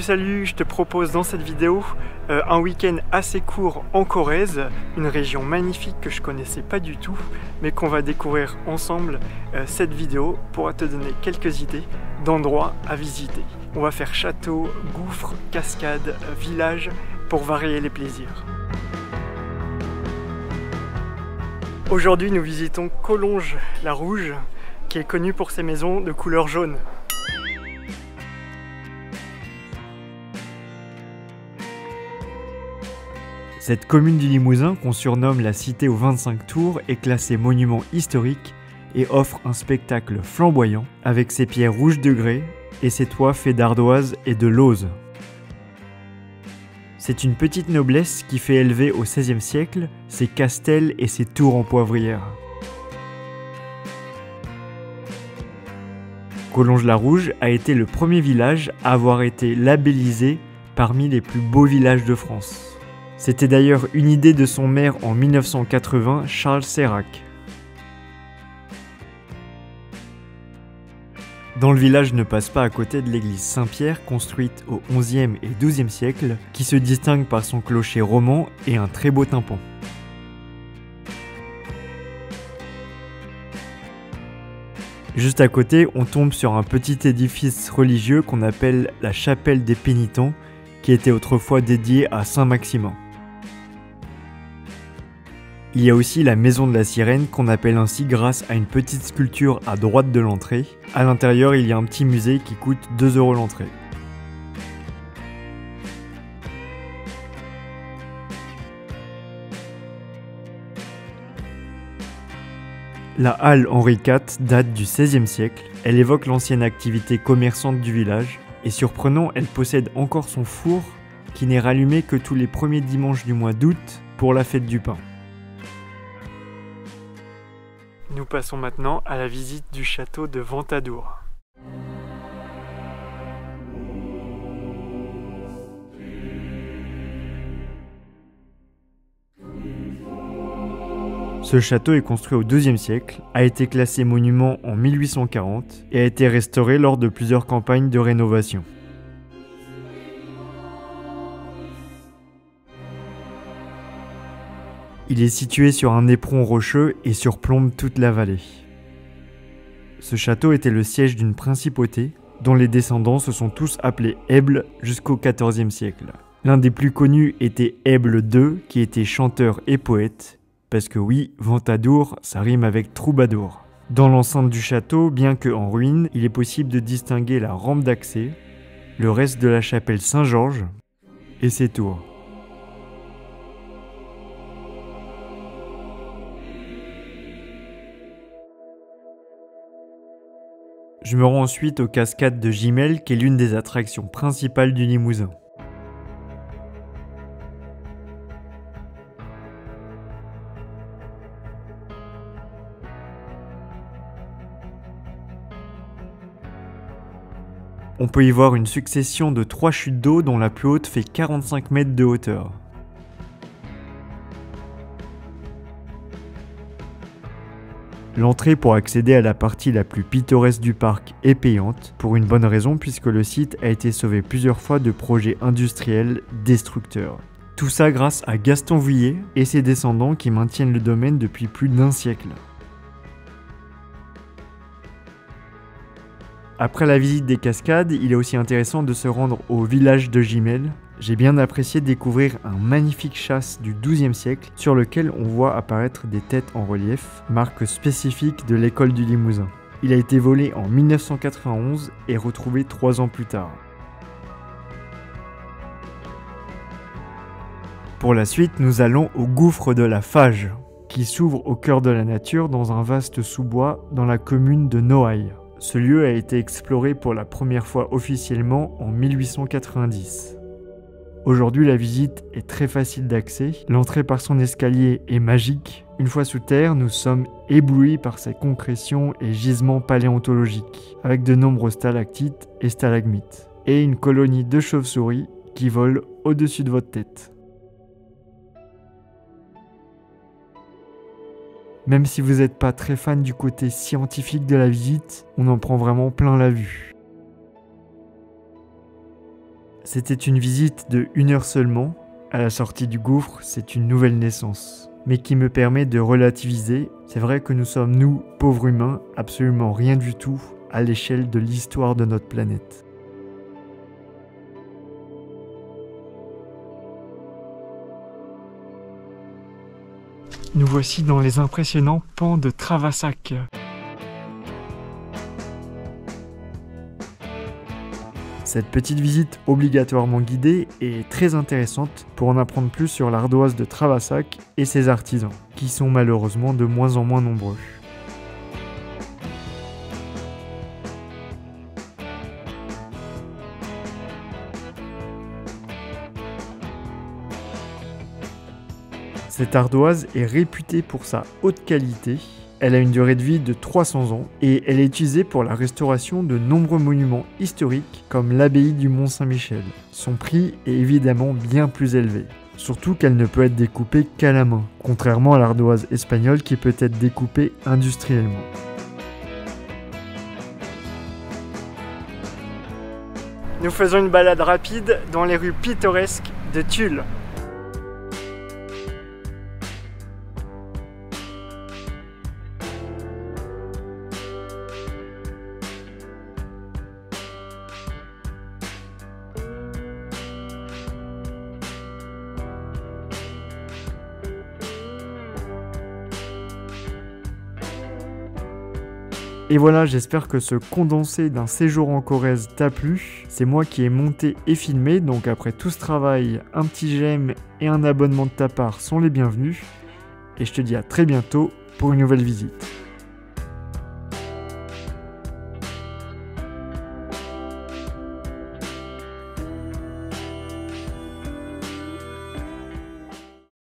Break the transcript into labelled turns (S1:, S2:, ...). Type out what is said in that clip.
S1: Salut, je te propose dans cette vidéo un week-end assez court en Corrèze, une région magnifique que je connaissais pas du tout, mais qu'on va découvrir ensemble. Cette vidéo pourra te donner quelques idées d'endroits à visiter. On va faire château, gouffre, cascade, village pour varier les plaisirs. Aujourd'hui, nous visitons Collonges-la-Rouge, qui est connue pour ses maisons de couleur jaune. Cette commune du Limousin, qu'on surnomme la cité aux 25 tours, est classée monument historique et offre un spectacle flamboyant avec ses pierres rouges de grès et ses toits faits d'ardoise et de lauze. C'est une petite noblesse qui fait élever au XVIe siècle ses castels et ses tours en poivrière. Collonges-la-Rouge a été le premier village à avoir été labellisé parmi les plus beaux villages de France. C'était d'ailleurs une idée de son maire en 1980, Charles Seyrac. Dans le village ne passe pas à côté de l'église Saint-Pierre, construite au XIe et XIIe siècle, qui se distingue par son clocher roman et un très beau tympan. Juste à côté, on tombe sur un petit édifice religieux qu'on appelle la chapelle des pénitents, qui était autrefois dédiée à Saint-Maximin. Il y a aussi la maison de la sirène qu'on appelle ainsi grâce à une petite sculpture à droite de l'entrée. À l'intérieur, il y a un petit musée qui coûte 2 € l'entrée. La halle Henri IV date du XVIe siècle. Elle évoque l'ancienne activité commerçante du village. Et surprenant, elle possède encore son four qui n'est rallumé que tous les premiers dimanches du mois d'août pour la fête du pain. Nous passons maintenant à la visite du château de Ventadour. Ce château est construit au IIe siècle, a été classé monument en 1840 et a été restauré lors de plusieurs campagnes de rénovation. Il est situé sur un éperon rocheux et surplombe toute la vallée. Ce château était le siège d'une principauté dont les descendants se sont tous appelés Eble jusqu'au XIVe siècle. L'un des plus connus était Eble II, qui était chanteur et poète, parce que oui, Ventadour, ça rime avec troubadour. Dans l'enceinte du château, bien que en ruine, il est possible de distinguer la rampe d'accès, le reste de la chapelle Saint-Georges et ses tours. Je me rends ensuite aux cascades de Gimel, qui est l'une des attractions principales du Limousin. On peut y voir une succession de 3 chutes d'eau dont la plus haute fait 45 mètres de hauteur. L'entrée pour accéder à la partie la plus pittoresque du parc est payante, pour une bonne raison puisque le site a été sauvé plusieurs fois de projets industriels destructeurs. Tout ça grâce à Gaston Vuillet et ses descendants qui maintiennent le domaine depuis plus d'1 siècle. Après la visite des cascades, il est aussi intéressant de se rendre au village de Gimel. J'ai bien apprécié découvrir un magnifique châsse du XIIe siècle sur lequel on voit apparaître des têtes en relief, marque spécifique de l'école du Limousin. Il a été volé en 1991 et retrouvé 3 ans plus tard. Pour la suite, nous allons au gouffre de la Fage, qui s'ouvre au cœur de la nature dans un vaste sous-bois dans la commune de Noailles. Ce lieu a été exploré pour la première fois officiellement en 1890. Aujourd'hui, la visite est très facile d'accès. L'entrée par son escalier est magique. Une fois sous terre, nous sommes éblouis par ses concrétions et gisements paléontologiques, avec de nombreux stalactites et stalagmites, et une colonie de chauves-souris qui volent au-dessus de votre tête. Même si vous n'êtes pas très fan du côté scientifique de la visite, on en prend vraiment plein la vue. C'était une visite de 1 heure seulement. À la sortie du gouffre, c'est une nouvelle naissance. Mais qui me permet de relativiser. C'est vrai que nous sommes, nous, pauvres humains, absolument rien du tout à l'échelle de l'histoire de notre planète. Nous voici dans les impressionnants pans de Travassac. Cette petite visite obligatoirement guidée est très intéressante pour en apprendre plus sur l'ardoise de Travassac et ses artisans, qui sont malheureusement de moins en moins nombreux. Cette ardoise est réputée pour sa haute qualité. Elle a une durée de vie de 300 ans et elle est utilisée pour la restauration de nombreux monuments historiques comme l'abbaye du Mont-Saint-Michel. Son prix est évidemment bien plus élevé, surtout qu'elle ne peut être découpée qu'à la main, contrairement à l'ardoise espagnole qui peut être découpée industriellement. Nous faisons une balade rapide dans les rues pittoresques de Tulle. Et voilà, j'espère que ce condensé d'un séjour en Corrèze t'a plu. C'est moi qui ai monté et filmé, donc après tout ce travail, un petit j'aime et un abonnement de ta part sont les bienvenus. Et je te dis à très bientôt pour une nouvelle visite.